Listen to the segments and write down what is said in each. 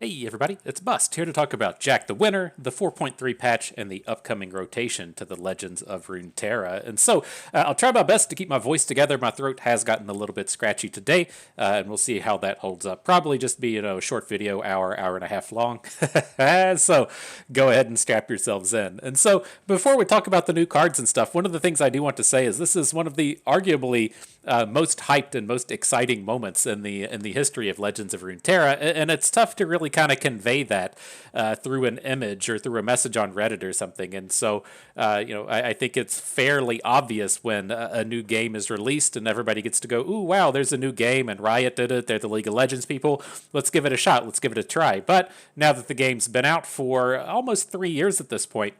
Hey everybody, it's Bust here to talk about Jack the Winner, the 4.3 patch, and the upcoming rotation to the Legends of Runeterra. And so I'll try my best to keep my voice together. My throat has gotten a little bit scratchy today, and we'll see how that holds up. Probably just be a short video, hour and a half long. So go ahead and strap yourselves in. And so before we talk about the new cards and stuff, one of the things I do want to say is this is one of the arguably most hyped and most exciting moments in the history of Legends of Runeterra, and it's tough to really kind of convey that through an image or through a message on Reddit or something. And so, I think it's fairly obvious when a new game is released and everybody gets to go, "Ooh, wow, there's a new game!" And Riot did it. They're the League of Legends people. Let's give it a shot. Let's give it a try. But now that the game's been out for almost 3 years at this point,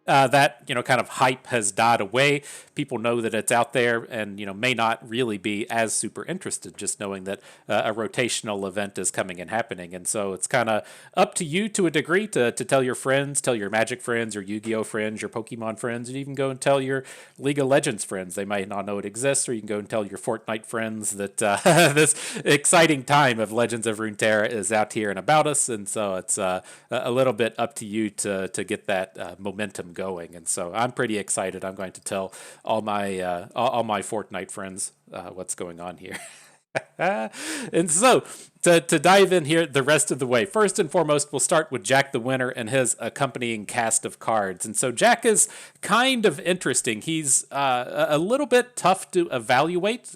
that kind of hype has died away. People know that it's out there, and may not really be as super interested, just knowing that a rotational event is coming and happening. And so it's kind of up to you to a degree to tell your friends, tell your Magic friends, your Yu-Gi-Oh friends, your Pokemon friends, and even go and tell your League of Legends friends. They might not know it exists, or you can go and tell your Fortnite friends that this exciting time of Legends of Runeterra is out here and about us. And so it's a little bit up to you to get that momentum going. And so I'm pretty excited. I'm going to tell all my Fortnite friends what's going on here. And so to dive in here the rest of the way, first and foremost, we'll start with Jack the Winner and his accompanying cast of cards. And so Jack is kind of interesting. He's a little bit tough to evaluate.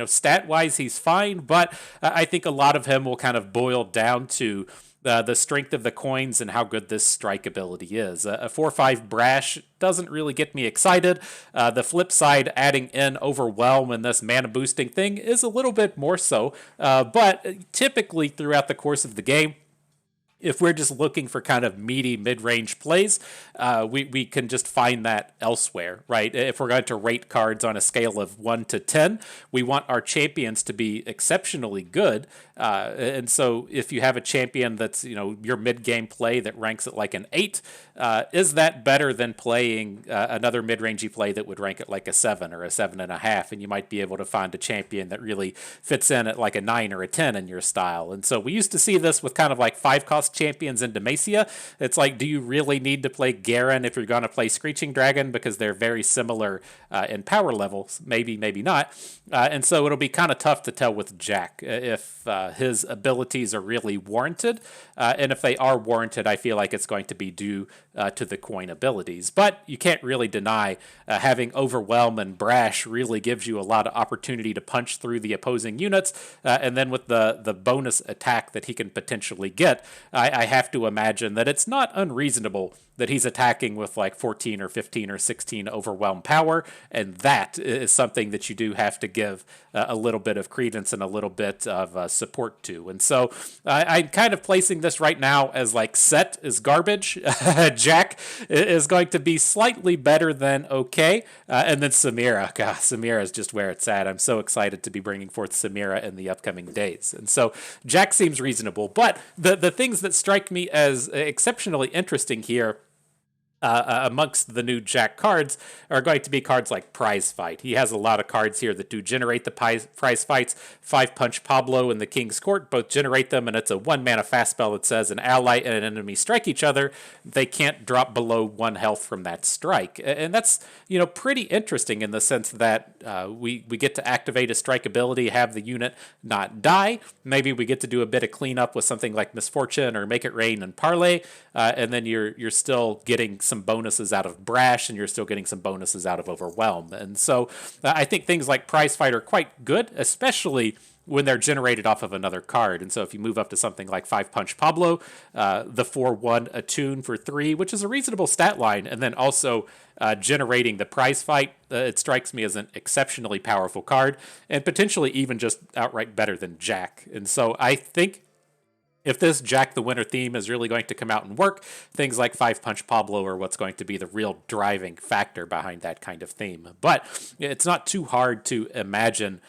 Stat wise, he's fine, but I think a lot of him will kind of boil down to the strength of the coins and how good this strike ability is. A 4/5 Brash doesn't really get me excited. The flip side, adding in Overwhelm and this mana boosting thing is a little bit more so. But typically throughout the course of the game, if we're just looking for kind of meaty mid-range plays, we can just find that elsewhere, right? If we're going to rate cards on a scale of 1 to 10, we want our champions to be exceptionally good. And so if you have a champion that's, your mid-game play that ranks at like an 8, is that better than playing another mid-rangey play that would rank at like a 7 or a 7.5? And you might be able to find a champion that really fits in at like a 9 or a 10 in your style. And so we used to see this with kind of like 5-cost champions in Demacia. It's like, do you really need to play Garen if you're going to play Screeching Dragon? Because they're very similar in power levels. Maybe, maybe not. And so it'll be kind of tough to tell with Jack if his abilities are really warranted. And if they are warranted, I feel like it's going to be due to the coin abilities. But you can't really deny having Overwhelm and Brash really gives you a lot of opportunity to punch through the opposing units. And then with the bonus attack that he can potentially get, I have to imagine that it's not unreasonable that he's attacking with like 14 or 15 or 16 overwhelm power, and that is something that you do have to give a little bit of credence and a little bit of support to. And so I'm kind of placing this right now as like Set is garbage, Jack is going to be slightly better than okay, and then Samira, God, Samira is just where it's at. I'm so excited to be bringing forth Samira in the upcoming days. And so Jack seems reasonable, but the things that strike me as exceptionally interesting here amongst the new Jack cards are going to be cards like Prize Fight. He has a lot of cards here that do generate the prize fights. 5-Punch Pablo and the King's Court both generate them, and it's a 1-mana fast spell that says an ally and an enemy strike each other. They can't drop below 1 health from that strike. And that's, pretty interesting in the sense that we get to activate a strike ability, have the unit not die. Maybe we get to do a bit of cleanup with something like Misfortune or Make It Rain and Parlay, and then you're still getting some bonuses out of Brash, and you're still getting some bonuses out of Overwhelm. And so I think things like Prize Fight are quite good, especially when they're generated off of another card. And so if you move up to something like 5-Punch Pablo, the 4/1 Attune for 3, which is a reasonable stat line, and then also generating the Prize Fight, it strikes me as an exceptionally powerful card, and potentially even just outright better than Jack. And so I think if this Jack the Winner theme is really going to come out and work, things like 5-Punch Pablo are what's going to be the real driving factor behind that kind of theme. But it's not too hard to imagine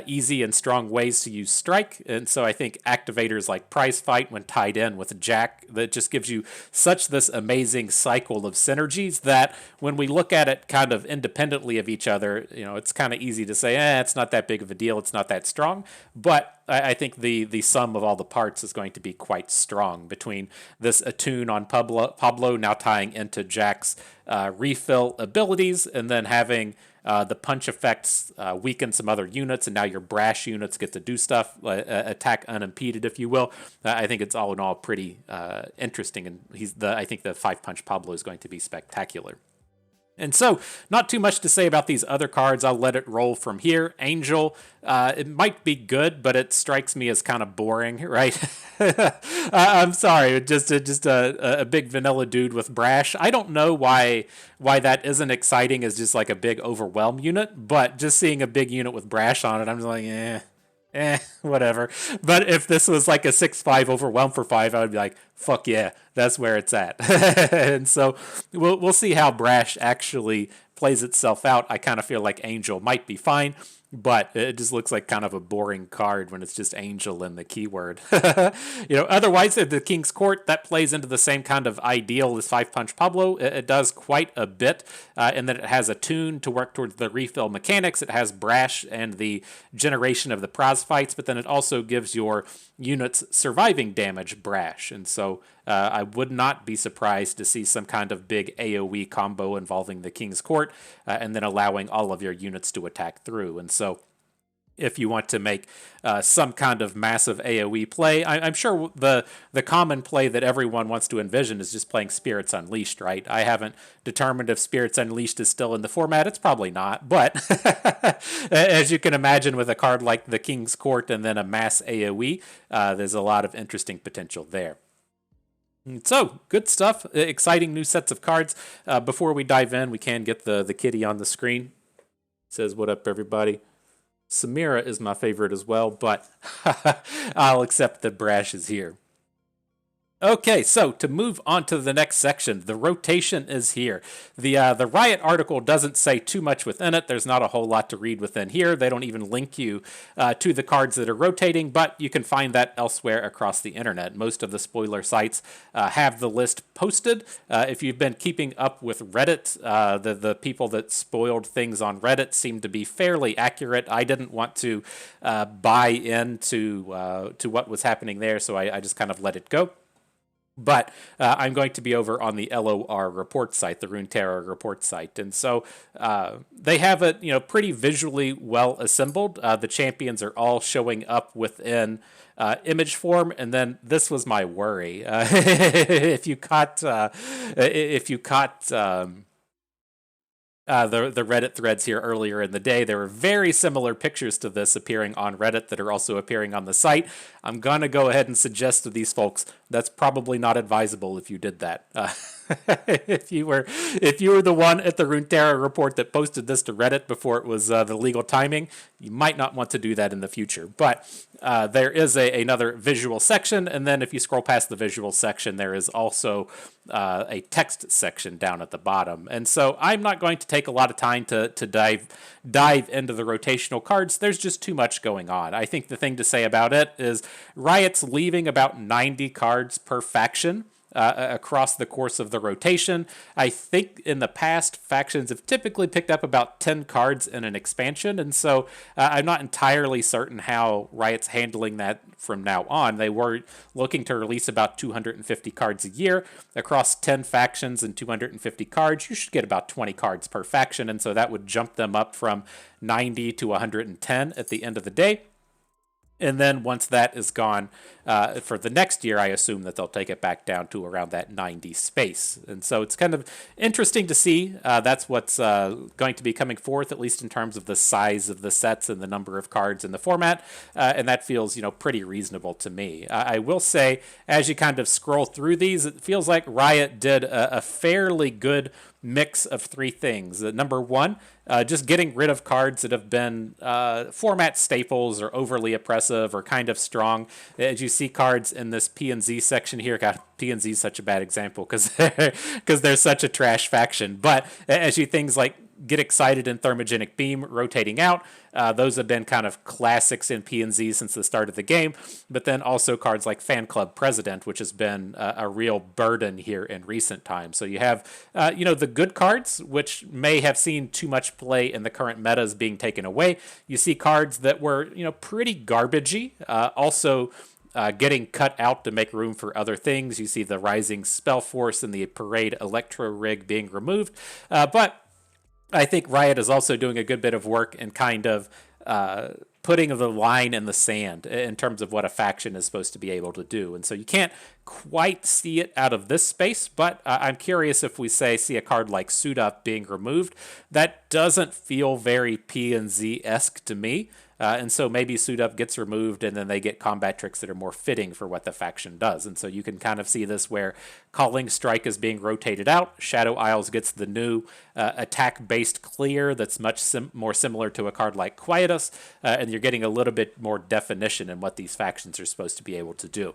easy and strong ways to use strike. And so I think activators like Prize Fight, when tied in with Jack, that just gives you such this amazing cycle of synergies that when we look at it kind of independently of each other, it's kind of easy to say, it's not that big of a deal, it's not that strong. But I think the sum of all the parts is going to be quite strong between this attune on Pablo now tying into Jack's refill abilities, and then having the punch effects weaken some other units, and now your brash units get to do stuff, attack unimpeded, if you will. I think it's all in all pretty interesting, and I think the 5-punch Pablo is going to be spectacular. And so, not too much to say about these other cards. I'll let it roll from here. Angel, it might be good, but it strikes me as kind of boring, right? I'm sorry, just a big vanilla dude with brash. I don't know why that isn't exciting as just like a big overwhelm unit, but just seeing a big unit with brash on it, I'm just like, whatever. But if this was like a 6/5 overwhelm for 5, I would be like, fuck yeah, that's where it's at. And so we'll see how brash actually plays itself out. I kind of feel like Angel might be fine, but it just looks like kind of a boring card when it's just Angel in the keyword. Otherwise, the King's Court, that plays into the same kind of ideal as 5-punch Pablo. It does quite a bit, in that it has a tune to work towards the refill mechanics. It has brash and the generation of the prize fights, but then it also gives your units surviving damage brash. And so I would not be surprised to see some kind of big AoE combo involving the King's Court, and then allowing all of your units to attack through. And so if you want to make some kind of massive AoE play, I'm sure the common play that everyone wants to envision is just playing Spirits Unleashed, right? I haven't determined if Spirits Unleashed is still in the format. It's probably not, but as you can imagine, with a card like the King's Court and then a mass AoE, there's a lot of interesting potential there. So, good stuff. Exciting new sets of cards. Before we dive in, we can get the kitty on the screen. It says, "What up, everybody?" Samira is my favorite as well, but I'll accept that Brash is here. Okay, so to move on to the next section, the rotation is here. The Riot article doesn't say too much within it. There's not a whole lot to read within here. They don't even link you to the cards that are rotating, but you can find that elsewhere across the internet. Most of the spoiler sites have the list posted. If you've been keeping up with Reddit, the people that spoiled things on Reddit seem to be fairly accurate. I didn't want to buy into what was happening there, so I just kind of let it go. But I'm going to be over on the LOR report site, the Runeterra report site. And so they have it, pretty visually well assembled. The champions are all showing up within image form. And then this was my worry. If you caught the Reddit threads here earlier in the day, there were very similar pictures to this appearing on Reddit that are also appearing on the site. I'm going to go ahead and suggest to these folks that's probably not advisable if you did that. If you were the one at the Runeterra report that posted this to Reddit before it was the legal timing, you might not want to do that in the future. But there is another visual section, and then if you scroll past the visual section, there is also a text section down at the bottom. And so I'm not going to take a lot of time to dive into the rotational cards. There's just too much going on. I think the thing to say about it is Riot's leaving about 90 cards per faction across the course of the rotation. I think in the past, factions have typically picked up about 10 cards in an expansion, and so I'm not entirely certain how Riot's handling that from now on. They were looking to release about 250 cards a year across 10 factions and 250 cards. You should get about 20 cards per faction, and so that would jump them up from 90 to 110 at the end of the day. And then once that is gone for the next year, I assume that they'll take it back down to around that 90 space. And so it's kind of interesting to see. That's what's going to be coming forth, at least in terms of the size of the sets and the number of cards in the format. And that feels, pretty reasonable to me. I will say, as you kind of scroll through these, it feels like Riot did a fairly good mix of three things. Number one, just getting rid of cards that have been format staples or overly oppressive or kind of strong. As you see cards in this P&Z section here, God, P&Z is such a bad example because they're such a trash faction. But as you things like get excited in Thermogenic Beam rotating out. Those have been kind of classics in P&Z since the start of the game. But then also cards like Fan Club President, which has been a real burden here in recent times. So you have, the good cards, which may have seen too much play in the current metas being taken away. You see cards that were, pretty garbagey. Also, getting cut out to make room for other things. You see the Rising Spell Force and the Parade Electro Rig being removed. But I think Riot is also doing a good bit of work in kind of putting the line in the sand in terms of what a faction is supposed to be able to do. And so you can't quite see it out of this space, but I'm curious if we see a card like Suit Up being removed. That doesn't feel very P&Z-esque to me. And so maybe Suit Up gets removed and then they get combat tricks that are more fitting for what the faction does. And so you can kind of see this where Calling Strike is being rotated out. Shadow Isles gets the new attack-based clear that's much more similar to a card like Quietus. And you're getting a little bit more definition in what these factions are supposed to be able to do.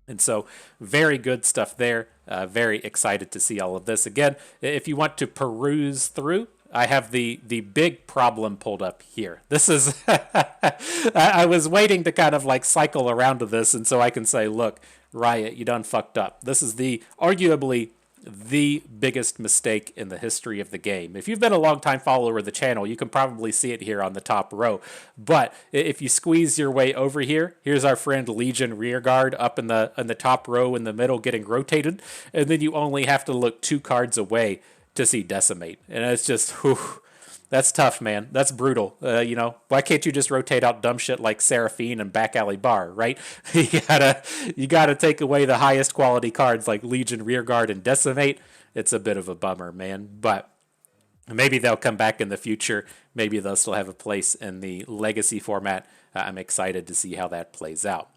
And so very good stuff there. Very excited to see all of this. Again, if you want to peruse through, I have the big problem pulled up here. This is, I was waiting to kind of like cycle around to this, and so I can say, look, Riot, you done fucked up. This is arguably the biggest mistake in the history of the game. If you've been a long-time follower of the channel, you can probably see it here on the top row. But if you squeeze your way over here, here's our friend Legion Rearguard up in the top row in the middle getting rotated, and then you only have to look 2 cards away to see Decimate. And it's just, whew, that's tough, man. That's brutal. Why can't you just rotate out dumb shit like Seraphine and Back Alley Bar, right? you gotta take away the highest quality cards like Legion Rearguard and Decimate. It's a bit of a bummer, man. But maybe they'll come back in the future. Maybe they'll still have a place in the Legacy format. I'm excited to see how that plays out.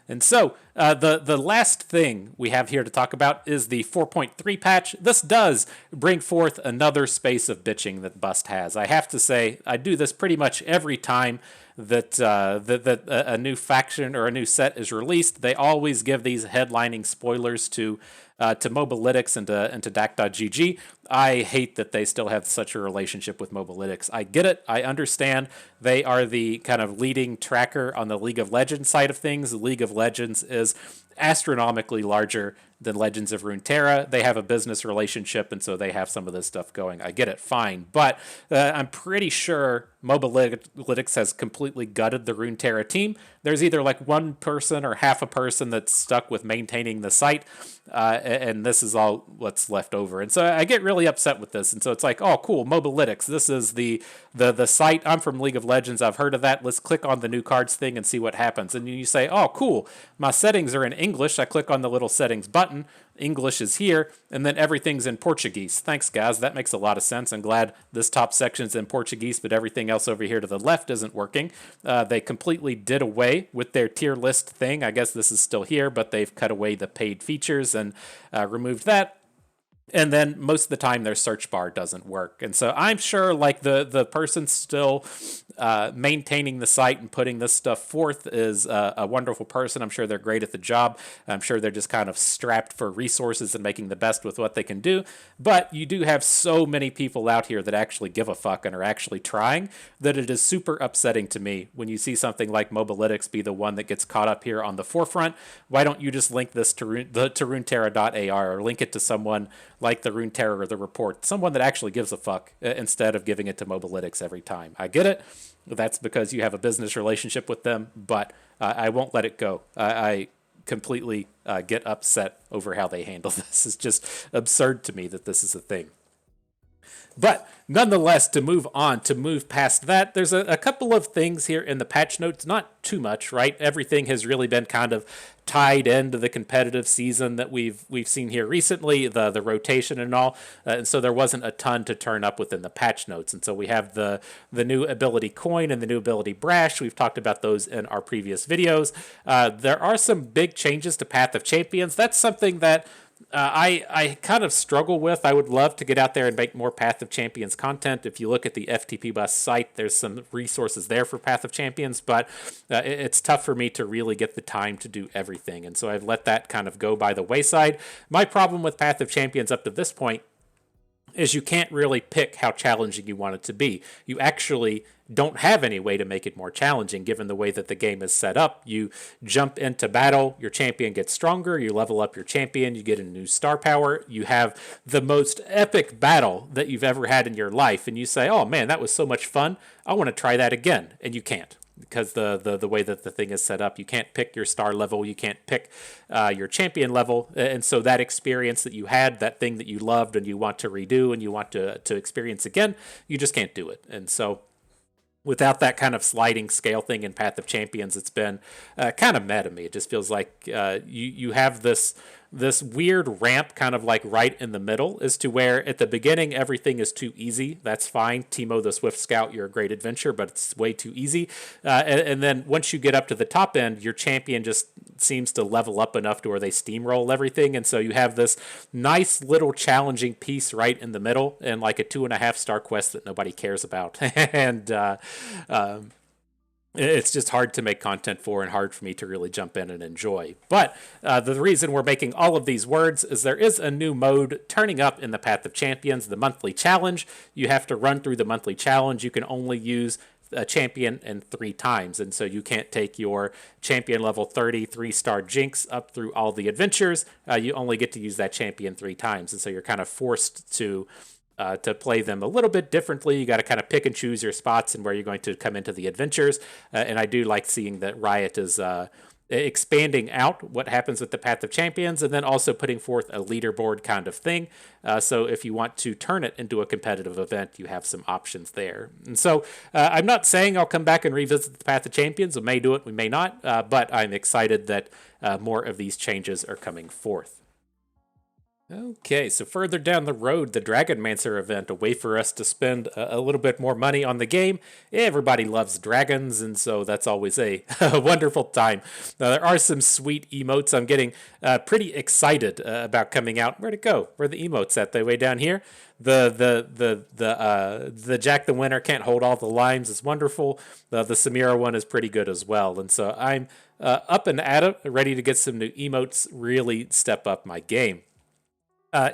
And so the last thing we have here to talk about is the 4.3 patch. This does bring forth another space of bitching that Bust has. I have to say, I do this pretty much every time that a new faction or a new set is released. They always give these headlining spoilers to Mobalytics and to Dak.gg. I hate that they still have such a relationship with Mobalytics. I get it. I understand. They are the kind of leading tracker on the League of Legends side of things. The League of Legends is astronomically larger than Legends of Runeterra. They have a business relationship, and so they have some of this stuff going. I get it, fine. But I'm pretty sure Mobalytics has completely gutted the Runeterra team. There's either like one person or half a person that's stuck with maintaining the site, and this is all what's left over. And so I get really upset with this. And so it's like, oh, cool, Mobalytics. This is the site. I'm from League of Legends. I've heard of that. Let's click on the new cards thing and see what happens. And you say, oh, cool, my settings are in English. I click on the little settings button. English is here, and then everything's in Portuguese. Thanks, guys. That makes a lot of sense. I'm glad this top section's in Portuguese, but everything else over here to the left isn't working. They completely did away with their tier list thing. I guess this is still here, but they've cut away the paid features and removed that. And then most of the time their search bar doesn't work. And so I'm sure like the person still maintaining the site and putting this stuff forth is a wonderful person. I'm sure they're great at the job. I'm sure they're just kind of strapped for resources and making the best with what they can do. But you do have so many people out here that actually give a fuck and are actually trying that it is super upsetting to me when you see something like Mobalytics be the one that gets caught up here on the forefront. Why don't you just link this to Runeterra.ar or link it to someone like the Runeterra or the Report, someone that actually gives a fuck instead of giving it to Mobalytics every time. I get it. That's because you have a business relationship with them, but I won't let it go. I completely get upset over how they handle this. It's just absurd to me that this is a thing. But nonetheless, to move past that, there's a couple of things here in the patch notes, not too much, right? Everything has really been kind of tied into the competitive season that we've seen here recently, the rotation and all, and so there wasn't a ton to turn up within the patch notes. And so we have the new ability Coin and the new ability Brash. We've talked about those in our previous videos. There are some big changes to Path of Champions. That's something that I kind of struggle with. I would love to get out there and make more Path of Champions content. If you look at the FTP Bus site, there's some resources there for Path of Champions, but it's tough for me to really get the time to do everything. And so I've let that kind of go by the wayside. My problem with Path of Champions up to this point is you can't really pick how challenging you want it to be. You actually don't have any way to make it more challenging given the way that the game is set up. You jump into battle, your champion gets stronger, you level up your champion, you get a new star power, you have the most epic battle that you've ever had in your life, and you say, oh man, that was so much fun, I want to try that again, and you can't. Because the way that the thing is set up, you can't pick your star level, you can't pick your champion level, and so that experience that you had, that thing that you loved and you want to redo and you want to experience again, you just can't do it. And so without that kind of sliding scale thing in Path of Champions, it's been kind of meh to me. It just feels like you have this weird ramp kind of like right in the middle as to where at the beginning everything is too easy. That's fine. Timo the Swift Scout, you're a great adventure, but it's way too easy. And then once you get up to the top end, your champion just seems to level up enough to where they steamroll everything. And so you have this nice little challenging piece right in the middle and like a 2.5-star quest that nobody cares about. And it's just hard to make content for and hard for me to really jump in and enjoy. But the reason we're making all of these words is there is a new mode turning up in the Path of Champions, the monthly challenge. You have to run through the monthly challenge. You can only use a champion in 3 times, and so you can't take your champion level 30 3-star Jinx up through all the adventures. You only get to use that champion 3 times, and so you're kind of forced to play them a little bit differently. You got to kind of pick and choose your spots and where you're going to come into the adventures. And I do like seeing that Riot is expanding out what happens with the Path of Champions and then also putting forth a leaderboard kind of thing. So if you want to turn it into a competitive event, you have some options there. And so I'm not saying I'll come back and revisit the Path of Champions. We may do it, we may not, but I'm excited that more of these changes are coming forth. Okay, so further down the road, the Dragonmancer event, a way for us to spend a little bit more money on the game. Everybody loves dragons, and so that's always a wonderful time. Now, there are some sweet emotes. I'm getting pretty excited about coming out. Where'd it go? Where are the emotes at? They way down here. The Jack the Winner can't hold all the limes is wonderful. The Samira one is pretty good as well, and so I'm up and at it, ready to get some new emotes. Really step up my game.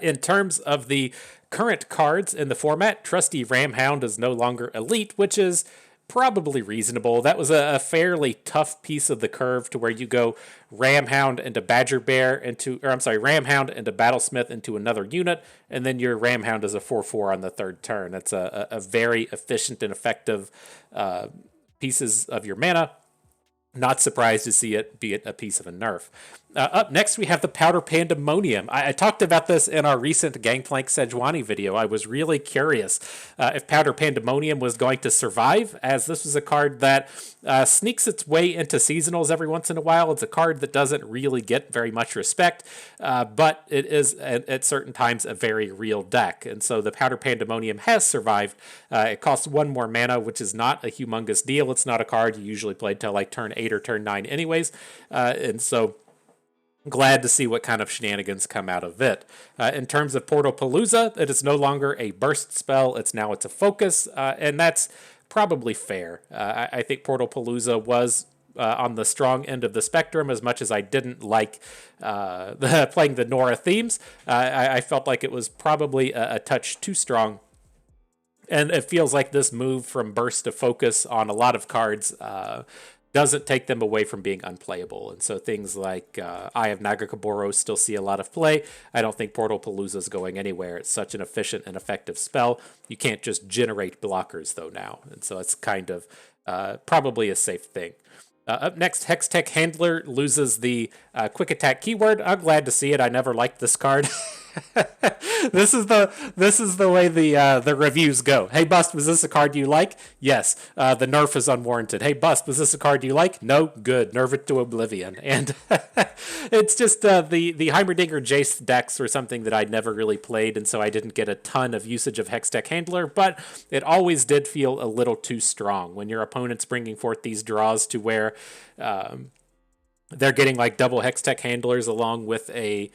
In terms of the current cards in the format, Trusty Ramhound is no longer elite, which is probably reasonable. That was a fairly tough piece of the curve to where you go Ramhound into Badger Bear Ramhound into Battlesmith into another unit, and then your Ramhound is a 4/4 on the 3rd turn. That's a very efficient and effective pieces of your mana. Not surprised to see it be a piece of a nerf. Up next, we have the Powder Pandemonium. I talked about this in our recent Gangplank Sejuani video. I was really curious if Powder Pandemonium was going to survive, as this was a card that sneaks its way into seasonals every once in a while. It's a card that doesn't really get very much respect, but it is at certain times a very real deck. And so the Powder Pandemonium has survived. It costs 1 more mana, which is not a humongous deal. It's not a card you usually play till like turn 8 or turn 9 anyways. And so glad to see what kind of shenanigans come out of it. In terms of Portalpalooza, it is no longer a burst spell. It's a focus, and that's probably fair. I think Portalpalooza was on the strong end of the spectrum. As much as I didn't like playing the Nora themes, I felt like it was probably a touch too strong. And it feels like this move from burst to focus on a lot of cards doesn't take them away from being unplayable. And so things like Eye of Nagakaboro still see a lot of play. I don't think Portalpalooza is going anywhere. It's such an efficient and effective spell. You can't just generate blockers, though, now. And so it's kind of probably a safe thing. Up next, Hextech Handler loses the quick attack keyword. I'm glad to see it. I never liked this card. This is the way the reviews go. Hey Bust, was this a card you like? Yes. The nerf is unwarranted. Hey Bust, was this a card you like? No. Good. Nerf it to oblivion. And it's just the Heimerdinger Jace decks were something that I'd never really played, and so I didn't get a ton of usage of Hextech Handler, but it always did feel a little too strong when your opponent's bringing forth these draws to where they're getting like double Hextech Handlers along with a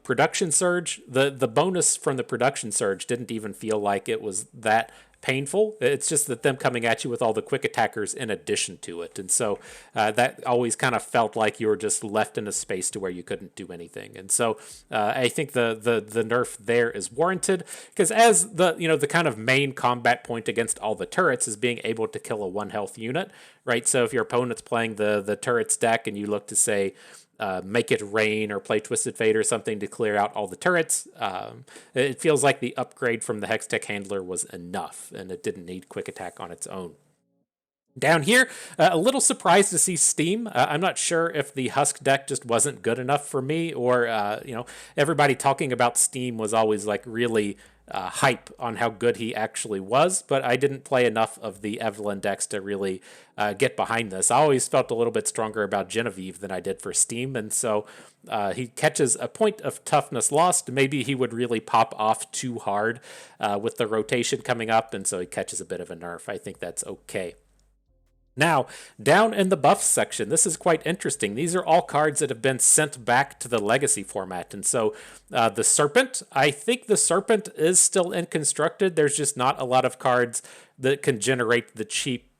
production surge. The bonus from the production surge didn't even feel like it was that painful. It's just that them coming at you with all the quick attackers in addition to it. And so that always kind of felt like you were just left in a space to where you couldn't do anything. And so I think the nerf there is warranted, because as the kind of main combat point against all the turrets is being able to kill a 1 health unit, right? So if your opponent's playing the turrets deck and you look to say, make it rain or play Twisted Fate or something to clear out all the turrets, it feels like the upgrade from the Hextech Handler was enough, and it didn't need quick attack on its own. Down here, a little surprised to see Steam. I'm not sure if the Husk deck just wasn't good enough for me, or everybody talking about Steam was always like really hype on how good he actually was, but I didn't play enough of the Evelyn decks to really get behind this. I always felt a little bit stronger about Genevieve than I did for Steam, and so he catches a point of toughness lost. Maybe he would really pop off too hard with the rotation coming up, and so he catches a bit of a nerf. I think that's okay. Now, down in the buffs section, this is quite interesting. These are all cards that have been sent back to the Legacy format. And so the Serpent, I think the Serpent is still in Constructed. There's just not a lot of cards that can generate the cheap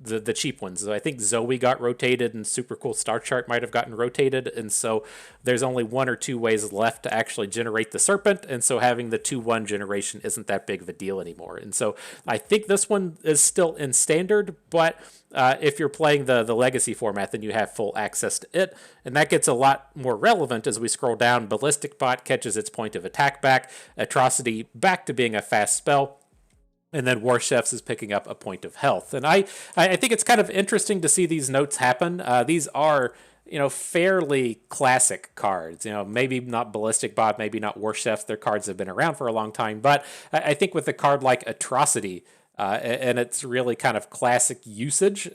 the cheap ones. So I think Zoe got rotated, and Super Cool Star Chart might have gotten rotated, and so there's only 1 or 2 ways left to actually generate the Serpent, and so having the 2/1 generation isn't that big of a deal anymore. And so I think this one is still in Standard, but if you're playing the Legacy format, then you have full access to it, and that gets a lot more relevant as we scroll down. Ballistic Bot catches its point of attack back, Atrocity back to being a fast spell, and then War Chefs is picking up a point of health. And I think it's kind of interesting to see these notes happen. These are, fairly classic cards. Maybe not Ballistic Bot, maybe not War Chefs. Their cards have been around for a long time. But I think with a card like Atrocity, and it's really kind of classic usage,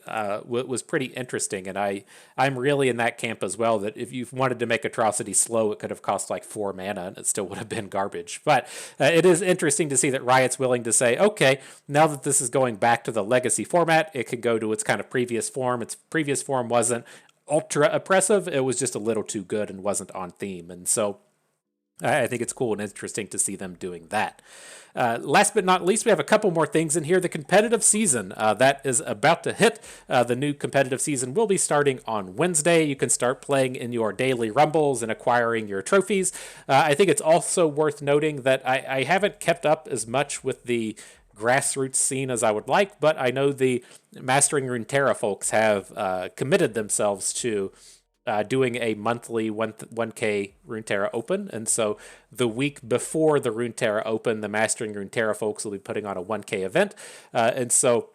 was pretty interesting. And I'm really in that camp as well, that if you wanted to make Atrocity slow, it could have cost like 4 mana and it still would have been garbage. But it is interesting to see that Riot's willing to say, okay, now that this is going back to the Legacy format, it could go to its kind of previous form. Its previous form wasn't ultra oppressive, it was just a little too good and wasn't on theme. And so I think it's cool and interesting to see them doing that. Last but not least, we have a couple more things in here. The competitive season that is about to hit. The new competitive season will be starting on Wednesday. You can start playing in your daily rumbles and acquiring your trophies. I think it's also worth noting that I haven't kept up as much with the grassroots scene as I would like, but I know the Mastering Runeterra folks have committed themselves to doing a monthly 1K Runeterra Open. And so the week before the Runeterra Open, the Mastering Runeterra folks will be putting on a 1K event. And so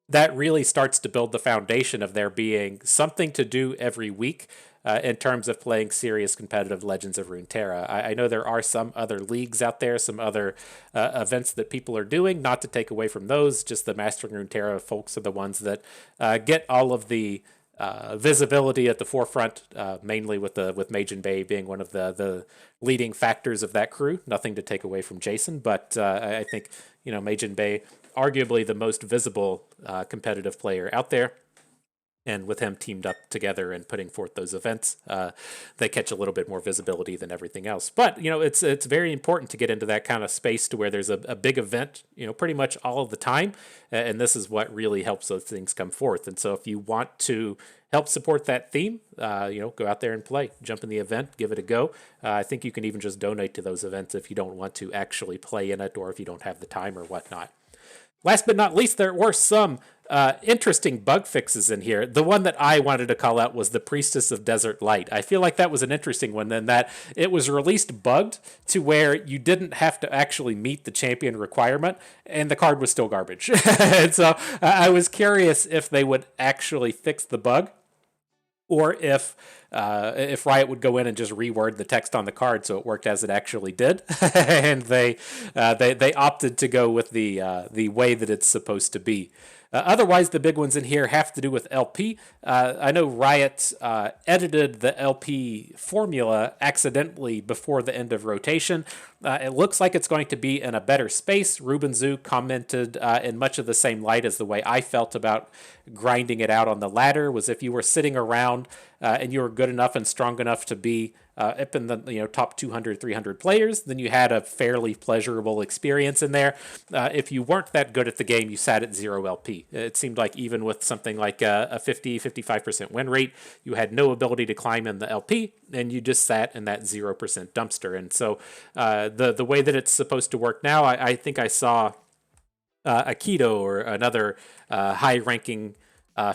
that really starts to build the foundation of there being something to do every week in terms of playing serious competitive Legends of Runeterra. I know there are some other leagues out there, some other events that people are doing, not to take away from those, just the Mastering Runeterra folks are the ones that get all of the visibility at the forefront, mainly with Majin Bay being one of the leading factors of that crew. Nothing to take away from Jason, but I think Majin Bay, arguably the most visible competitive player out there. And with him teamed up together and putting forth those events, they catch a little bit more visibility than everything else. But it's very important to get into that kind of space to where there's a big event, pretty much all of the time, and this is what really helps those things come forth. And so if you want to help support that theme, go out there and play, jump in the event, give it a go. I think you can even just donate to those events if you don't want to actually play in it, or if you don't have the time or whatnot. Last but not least, there were some interesting bug fixes in here. The one that I wanted to call out was the Priestess of Desert Light. I feel like that was an interesting one, in that it was released bugged to where you didn't have to actually meet the champion requirement, and the card was still garbage. And so I was curious if they would actually fix the bug, or if Riot would go in and just reword the text on the card so it worked as it actually did, and they opted to go with the way that it's supposed to be. Otherwise, the big ones in here have to do with LP. I know Riot edited the LP formula accidentally before the end of rotation. It looks like it's going to be in a better space. Ruben Zoo commented in much of the same light as the way I felt about grinding it out on the ladder was if you were sitting around and you were good enough and strong enough to be up in the top 200, 300 players, then you had a fairly pleasurable experience in there. If you weren't that good at the game, you sat at 0 LP. It seemed like even with something like a 50, 55% win rate, you had no ability to climb in the LP, and you just sat in that 0% dumpster. And so the way that it's supposed to work now, I think I saw Aikido or another high-ranking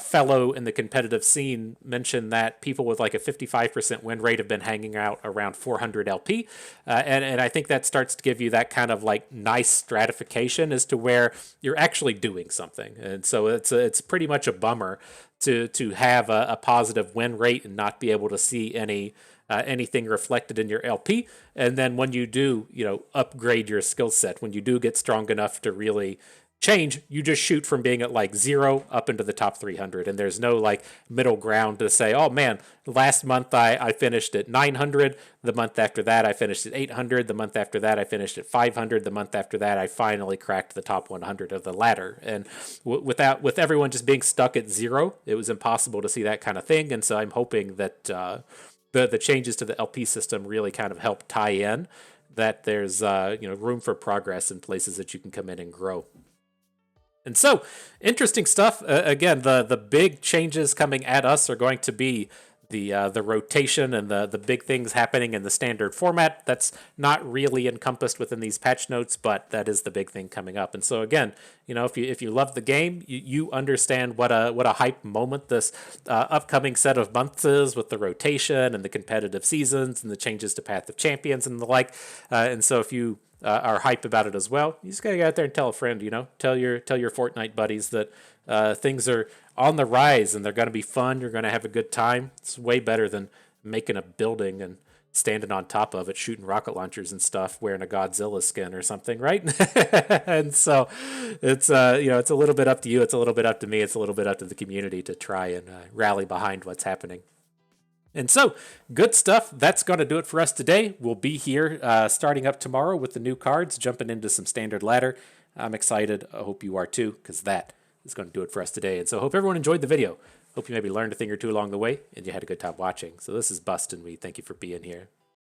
fellow in the competitive scene mentioned that people with like a 55% win rate have been hanging out around 400 LP. And I think that starts to give you that kind of like nice stratification as to where you're actually doing something. And so it's pretty much a bummer to have a positive win rate and not be able to see anything reflected in your LP. And then when you do, upgrade your skill set, when you do get strong enough to really change, you just shoot from being at like 0 up into the top 300. And there's no like middle ground to say, oh man, last month I finished at 900. The month after that, I finished at 800. The month after that, I finished at 500. The month after that, I finally cracked the top 100 of the ladder. And with everyone just being stuck at 0, it was impossible to see that kind of thing. And so I'm hoping that the changes to the LP system really kind of help tie in that there's room for progress in places that you can come in and grow. And so, interesting stuff. Again, the big changes coming at us are going to be the rotation and the big things happening in the standard format. That's not really encompassed within these patch notes, but that is the big thing coming up. And so again, if you love the game, you understand what a hype moment this upcoming set of months is with the rotation and the competitive seasons and the changes to Path of Champions and the like. And so if you are hype about it as well, you just gotta get out there and tell a friend, tell your Fortnite buddies that things are on the rise and they're gonna be fun. You're gonna have a good time. It's way better than making a building and standing on top of it, shooting rocket launchers and stuff, wearing a Godzilla skin or something, right? And so it's it's a little bit up to you. It's a little bit up to me. It's a little bit up to the community to try and rally behind what's happening. And so, good stuff. That's going to do it for us today. We'll be here starting up tomorrow with the new cards, jumping into some standard ladder. I'm excited. I hope you are too, because that is going to do it for us today. And so, hope everyone enjoyed the video. Hope you maybe learned a thing or two along the way, and you had a good time watching. So this is Bust, and we thank you for being here.